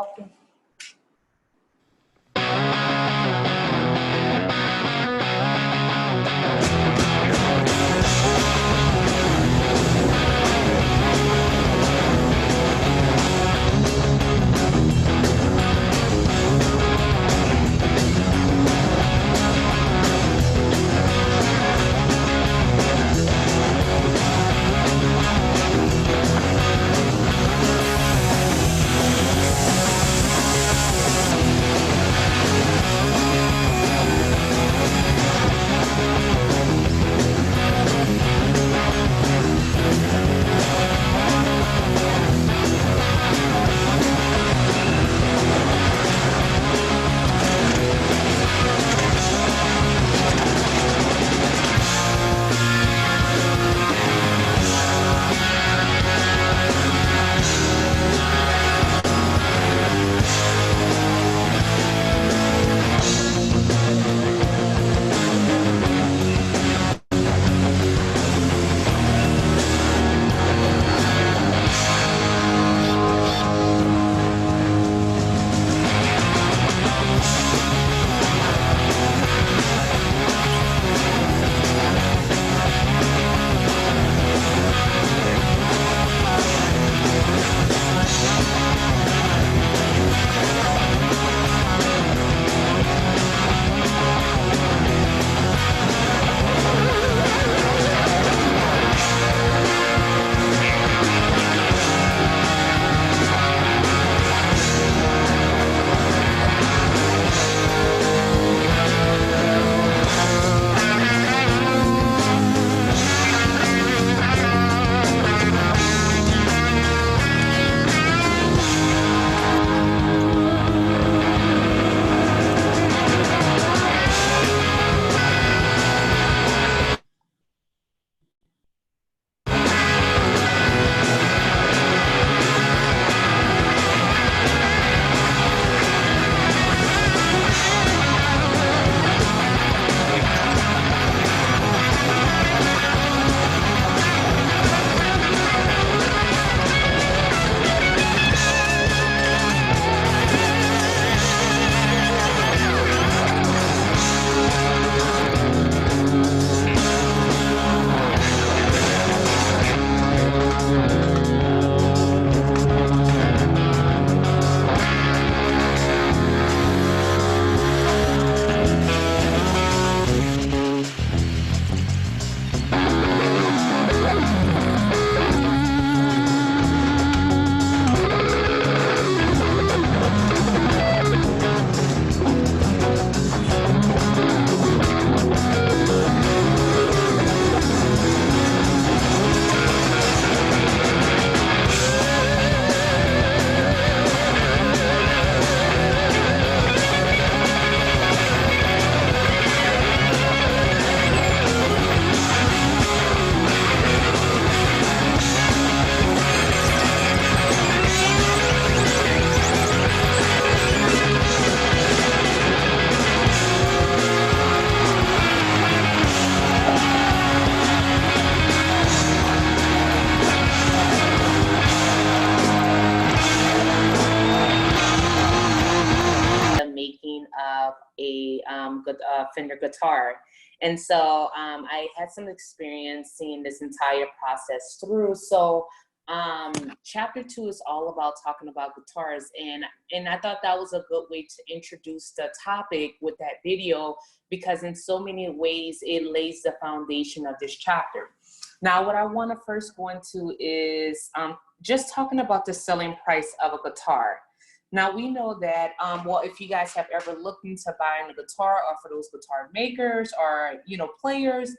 Making of a Fender guitar. And so I had some experience seeing this entire process through. So chapter 2 is all about talking about guitars, and I thought that was a good way to introduce the topic with that video, because in so many ways it lays the foundation of this chapter. Now, what I want to first go into is just talking about the selling price of a guitar. Now, we know that, well, if you guys have ever looked into buying a guitar, or for those guitar makers or, players,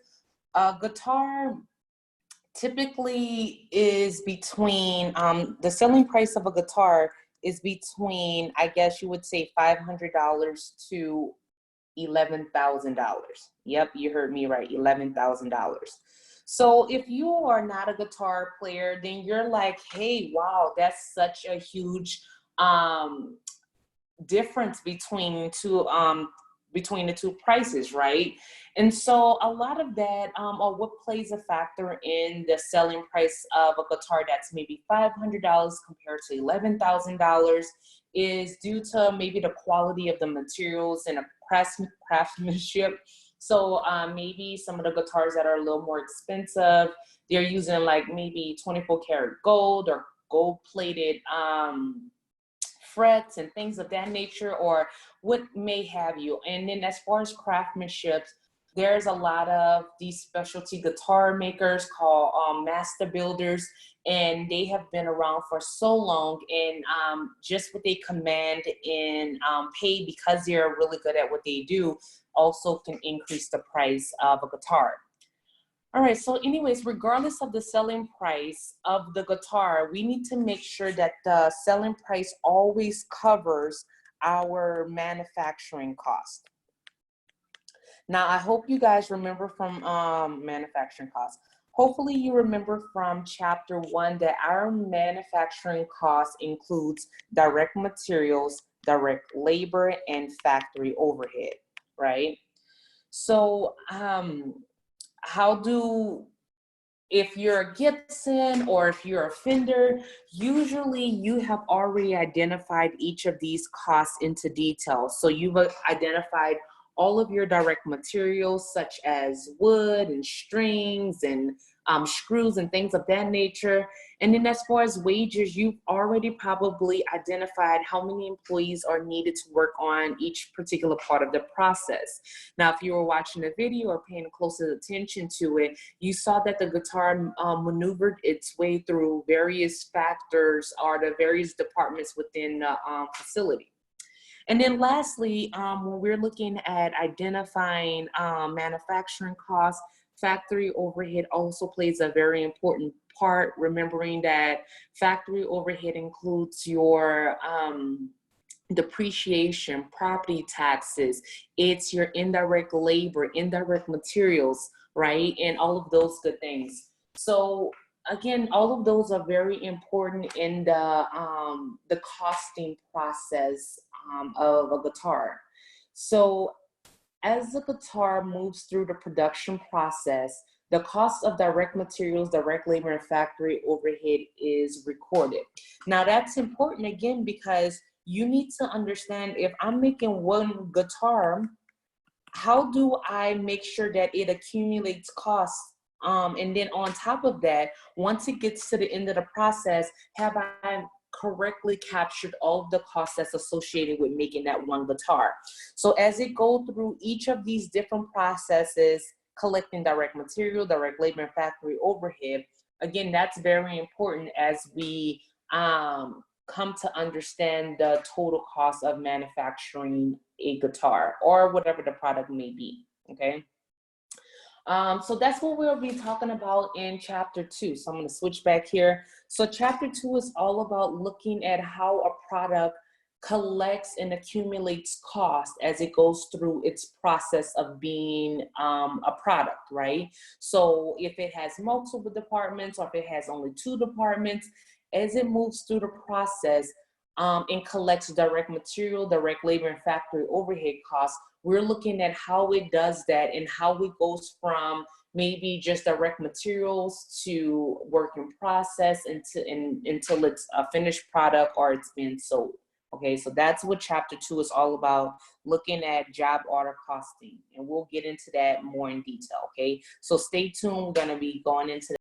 a guitar typically is between, the selling price of a guitar is between, I guess you would say, $500 to $11,000. Yep, you heard me right, $11,000. So if you are not a guitar player, then you're like, hey, wow, that's such a huge difference between the two prices, right? And so a lot of that, or what plays a factor in the selling price of a guitar that's maybe $500 compared to $11,000, is due to maybe the quality of the materials and a craftsmanship. So maybe some of the guitars that are a little more expensive, they're using like maybe 24 karat gold or gold plated frets and things of that nature, or what may have you. And then as far as craftsmanship, there's a lot of these specialty guitar makers called master builders, and they have been around for so long, and just what they command in pay, because they're really good at what they do, also can increase the price of a guitar. All right, so anyways, regardless of the selling price of the guitar, we need to make sure that the selling price always covers our manufacturing cost. Now, I hope you guys remember from manufacturing costs. Hopefully you remember from chapter 1 that our manufacturing cost includes direct materials, direct labor, and factory overhead, right? So if you're a Gibson or if you're a Fender, usually you have already identified each of these costs into detail. So you've identified all of your direct materials, such as wood and strings and screws and things of that nature. And then as far as wages, you've already probably identified how many employees are needed to work on each particular part of the process. Now, if you were watching the video or paying closer attention to it, you saw that the guitar maneuvered its way through various factors or the various departments within the facility. And then lastly, when we're looking at identifying manufacturing costs, factory overhead also plays a very important part, remembering that factory overhead includes your depreciation, property taxes, it's your indirect labor, indirect materials, right? And all of those good things. So again, all of those are very important in the costing process of a guitar. So as the guitar moves through the production process, the cost of direct materials, direct labor, and factory overhead is recorded. Now that's important again, because you need to understand, if I'm making one guitar, how do I make sure that it accumulates costs? And then on top of that, once it gets to the end of the process, have I correctly captured all of the costs that's associated with making that one guitar? So as it goes through each of these different processes, collecting direct material, direct labor, and factory overhead, again, that's very important as we come to understand the total cost of manufacturing a guitar or whatever the product may be, okay? So that's what we'll be talking about in chapter 2. So I'm going to switch back here. So chapter 2 is all about looking at how a product collects and accumulates cost as it goes through its process of being a product, right? So if it has multiple departments, or if it has only 2 departments, as it moves through the process and collects direct material, direct labor, and factory overhead costs, we're looking at how it does that and how it goes from maybe just direct materials to work in process until it's a finished product or it's been sold. Okay, so that's what chapter 2 is all about, looking at job order costing. And we'll get into that more in detail, okay? So stay tuned, we're gonna be going into